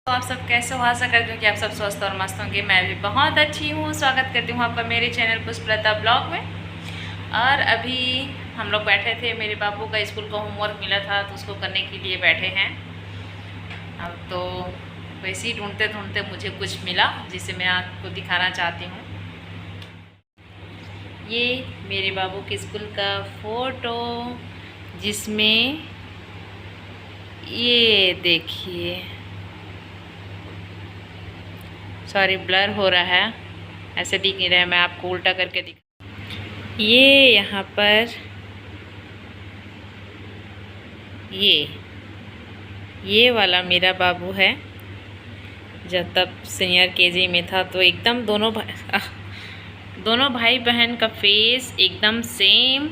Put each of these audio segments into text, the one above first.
तो आप सब कैसे हो? आशा करती हूँ कि आप सब स्वस्थ और मस्त होंगे। मैं भी बहुत अच्छी हूँ। स्वागत करती हूँ आपका मेरे चैनल पुष्पलता ब्लॉग में। और अभी हम लोग बैठे थे, मेरे बाबू का स्कूल का होमवर्क मिला था तो उसको करने के लिए बैठे हैं। अब तो वैसे ही ढूंढते ढूंढते मुझे कुछ मिला जिसे मैं आपको दिखाना चाहती हूँ। ये मेरे बाबू के स्कूल का फ़ोटो, जिसमें ये देखिए, सॉरी ब्लर हो रहा है, ऐसे दिख नहीं रहा है, मैं आपको उल्टा करके दिखा। ये यहाँ पर ये वाला मेरा बाबू है। जब तब सीनियर केजी में था तो एकदम दोनों भाई बहन का फेस एकदम सेम।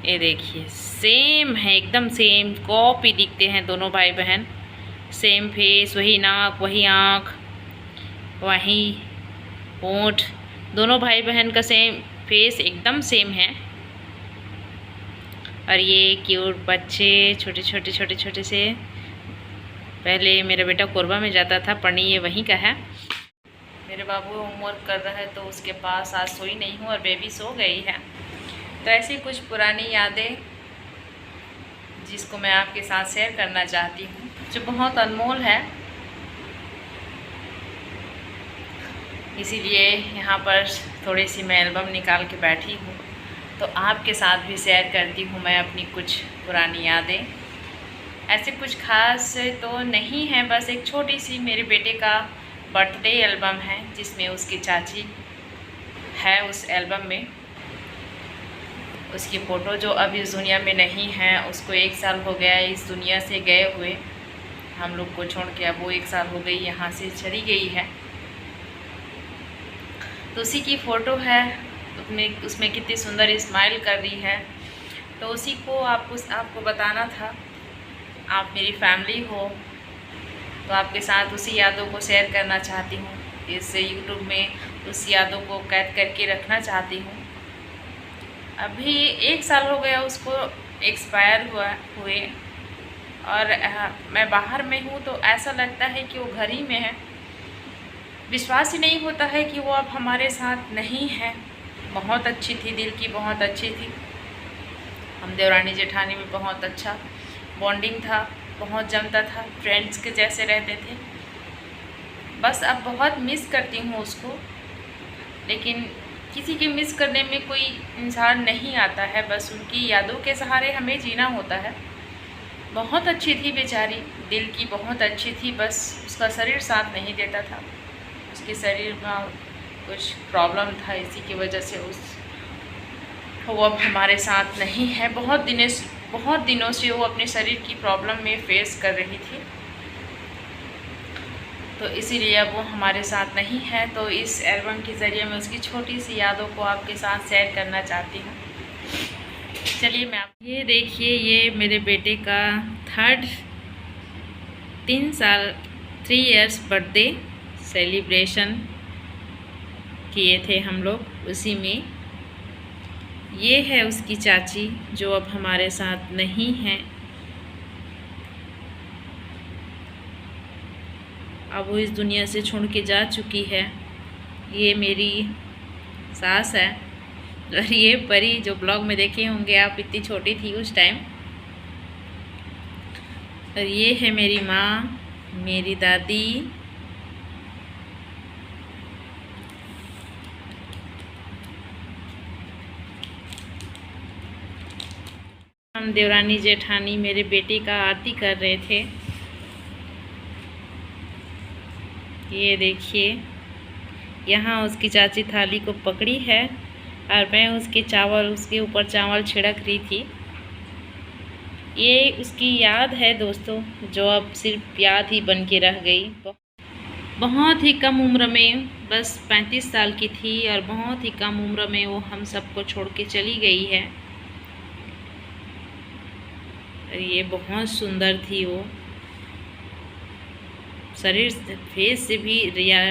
ये देखिए, सेम है, एकदम सेम कॉपी दिखते हैं दोनों भाई बहन। सेम फेस, वही नाक, वही आँख, वही होंठ, दोनों भाई बहन का सेम फेस एकदम सेम है। और ये क्यूट बच्चे, छोटे से। पहले मेरा बेटा कोरबा में जाता था पढ़ने, ये वहीं का है। मेरे बाबू होमवर्क कर रहा है तो उसके पास आज सोई नहीं हूँ और बेबी सो गई है। तो ऐसी कुछ पुरानी यादें जिसको मैं आपके साथ शेयर करना चाहती हूँ, जो बहुत अनमोल है। इसीलिए यहाँ पर थोड़ी सी मैं एल्बम निकाल के बैठी हूँ, तो आपके साथ भी शेयर करती हूँ मैं अपनी कुछ पुरानी यादें। ऐसे कुछ खास तो नहीं है, बस एक छोटी सी मेरे बेटे का बर्थडे एल्बम है जिसमें उसकी चाची है। उस एल्बम में उसकी फ़ोटो जो अब इस दुनिया में नहीं है, उसको 1 साल हो गया इस दुनिया से गए हुए, हम लोग को छोड़ के। अब वो 1 साल हो गई यहाँ से चली गई है, तो उसी की फ़ोटो है। उसमें कितनी सुंदर स्माइल कर रही है, तो उसी को आपको बताना था। आप मेरी फैमिली हो तो आपके साथ उसी यादों को शेयर करना चाहती हूँ। इससे यूट्यूब में उस यादों को कैद करके रखना चाहती हूँ। अभी 1 साल हो गया उसको एक्सपायर हुए, और मैं बाहर में हूँ तो ऐसा लगता है कि वो घर ही में है। विश्वास ही नहीं होता है कि वो अब हमारे साथ नहीं है। बहुत अच्छी थी, दिल की बहुत अच्छी थी। हम देवरानी जेठानी में बहुत अच्छा बॉन्डिंग था, बहुत जमता था, फ्रेंड्स के जैसे रहते थे। बस अब बहुत मिस करती हूँ उसको, लेकिन किसी के मिस करने में कोई इंसान नहीं आता है, बस उनकी यादों के सहारे हमें जीना होता है। बहुत अच्छी थी बेचारी, दिल की बहुत अच्छी थी, बस उसका शरीर साथ नहीं देता था। उसके शरीर में कुछ प्रॉब्लम था, इसी की वजह से वो अब हमारे साथ नहीं है। बहुत दिनों से वो अपने शरीर की प्रॉब्लम में फेस कर रही थी, तो इसीलिए अब वो हमारे साथ नहीं है। तो इस एल्बम के ज़रिए मैं उसकी छोटी सी यादों को आपके साथ शेयर करना चाहती हूँ। चलिए ये देखिए, ये मेरे बेटे का 3 इयर्स बर्थडे सेलिब्रेशन किए थे हम लोग, उसी में ये है उसकी चाची जो अब हमारे साथ नहीं है। अब वो इस दुनिया से छोड़ के जा चुकी है। ये मेरी सास है, और ये परी जो ब्लॉग में देखे होंगे आप, इतनी छोटी थी उस टाइम। और ये है मेरी माँ, मेरी दादी, हम देवरानी जेठानी मेरे बेटे का आरती कर रहे थे। ये देखिए, यहाँ उसकी चाची थाली को पकड़ी है और मैं उसके ऊपर चावल छिड़क रही थी। ये उसकी याद है दोस्तों, जो अब सिर्फ याद ही बन के रह गई। बहुत ही कम उम्र में, बस 35 साल की थी, और बहुत ही कम उम्र में वो हम सबको छोड़ के चली गई है। और ये बहुत सुंदर थी वो, शरीर फेस से भी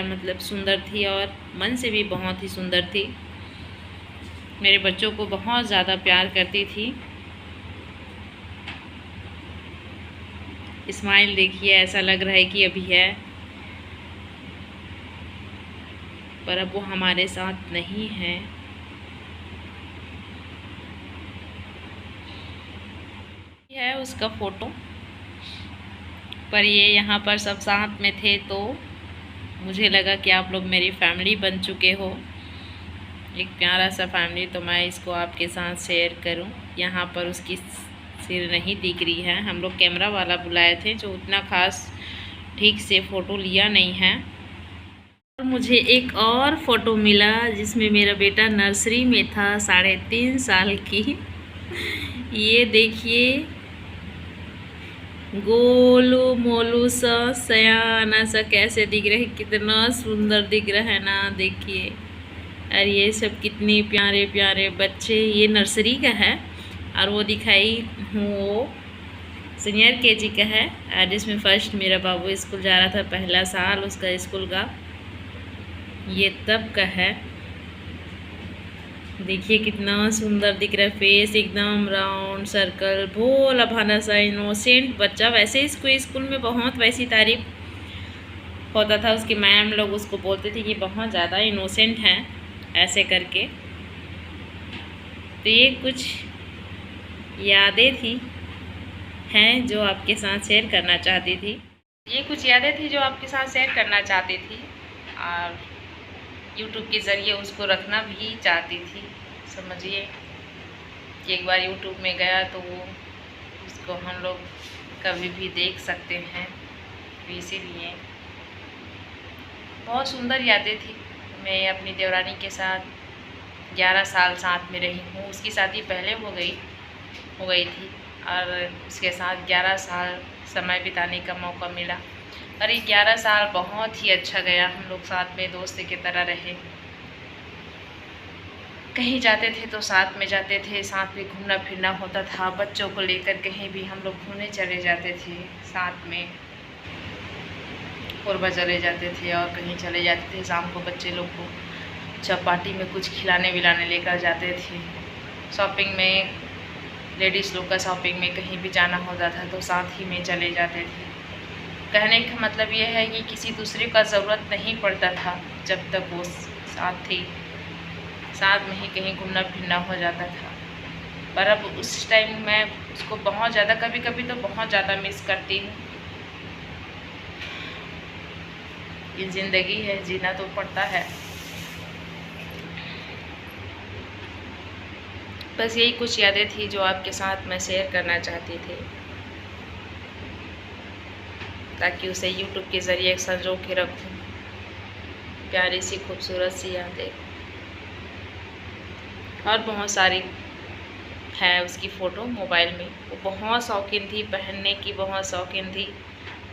मतलब सुंदर थी, और मन से भी बहुत ही सुंदर थी। मेरे बच्चों को बहुत ज़्यादा प्यार करती थी। स्माइल देखिए, ऐसा लग रहा है कि अभी है, पर अब वो हमारे साथ नहीं है। है उसका फ़ोटो, पर ये यहाँ पर सब साथ में थे तो मुझे लगा कि आप लोग मेरी फैमिली बन चुके हो, एक प्यारा सा फैमिली, तो मैं इसको आपके साथ शेयर करूं। यहाँ पर उसकी सिर नहीं दिख रही है, हम लोग कैमरा वाला बुलाए थे जो उतना खास ठीक से फ़ोटो लिया नहीं है। और मुझे एक और फ़ोटो मिला जिसमें मेरा बेटा नर्सरी में था, 3.5 साल की। ये देखिए, गोलू मोलू सा सयाना सा कैसे दिख रहा है, कितना सुंदर दिख रहा है ना, देखिए। और ये सब कितने प्यारे प्यारे बच्चे, ये नर्सरी का है और वो दिखाई हूँ वो सीनियर केजी का है, और जिसमें फर्स्ट मेरा बाबू स्कूल जा रहा था, पहला साल उसका स्कूल का, ये तब का है। देखिए कितना सुंदर दिख रहा है, फेस एकदम राउंड सर्कल, भोला भाना सा इनोसेंट बच्चा। वैसे इसको स्कूल में बहुत वैसी तारीफ होता था, उसकी मैम लोग उसको बोलते थे कि बहुत ज़्यादा इनोसेंट हैं ऐसे करके। तो ये कुछ यादें थी हैं जो आपके साथ शेयर करना चाहती थी, और YouTube के ज़रिए उसको रखना भी चाहती थी। समझिए कि एक बार YouTube में गया तो वो उसको हम लोग कभी भी देख सकते हैं, इसीलिए बहुत सुंदर यादें थी। मैं अपनी देवरानी के साथ 11 साल साथ में रही हूँ, उसकी शादी पहले हो गई थी, और उसके साथ 11 साल समय बिताने का मौका मिला। और ये 11 साल बहुत ही अच्छा गया, हम लोग साथ में दोस्त की तरह रहे। कहीं जाते थे तो साथ में जाते थे, साथ में घूमना फिरना होता था, बच्चों को लेकर कहीं भी हम लोग घूमने चले जाते थे, साथ में कोरबा चले जाते थे और कहीं चले जाते थे। शाम को बच्चे लोग को चौपाटी में कुछ खिलाने विलाने लेकर जाते थे। शॉपिंग में, लेडीज़ लोग का शॉपिंग में कहीं भी जाना होता था तो साथ ही में चले जाते थे। कहने का मतलब ये है कि किसी दूसरे का ज़रूरत नहीं पड़ता था, जब तक वो साथ में ही कहीं घूमना फिरना हो जाता था। पर अब उस टाइम मैं उसको बहुत ज़्यादा, कभी कभी तो बहुत ज़्यादा मिस करती हूँ। ये ज़िंदगी है, जीना तो पड़ता है। बस यही कुछ यादें थी जो आपके साथ मैं शेयर करना चाहती थी, ताकि उसे YouTube के ज़रिए संजो के रखूँ। प्यारी सी खूबसूरत सी यादें, और बहुत सारी है उसकी फ़ोटो मोबाइल में। वो बहुत शौकीन थी, पहनने की बहुत शौकीन थी,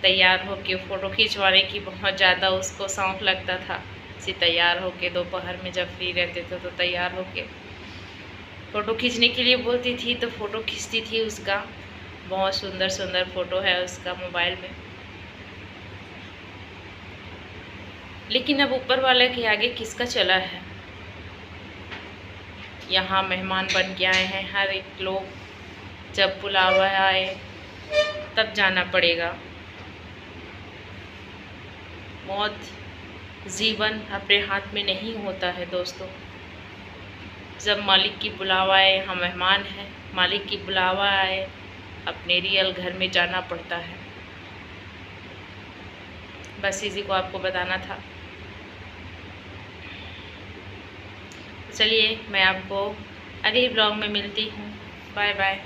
तैयार होके फ़ोटो खिंचवाने की बहुत ज़्यादा उसको शौक़ लगता था। इसी तैयार होके दोपहर में जब फ्री रहते थे तो तैयार होके फ़ोटो खींचने के लिए बोलती थी तो फ़ोटो खींचती थी। उसका बहुत सुंदर सुंदर फ़ोटो है उसका मोबाइल में। लेकिन अब ऊपर वाले के आगे किसका चला है। यहाँ मेहमान बन के आए हैं हर एक लोग, जब बुलावा आए तब जाना पड़ेगा। मौत जीवन अपने हाथ में नहीं होता है दोस्तों। जब मालिक की बुलावा आए, हम मेहमान हैं, मालिक की बुलावा आए, अपने रियल घर में जाना पड़ता है। बस इसी को आपको बताना था। चलिए मैं आपको अगले ब्लॉग में मिलती हूँ। Bye bye.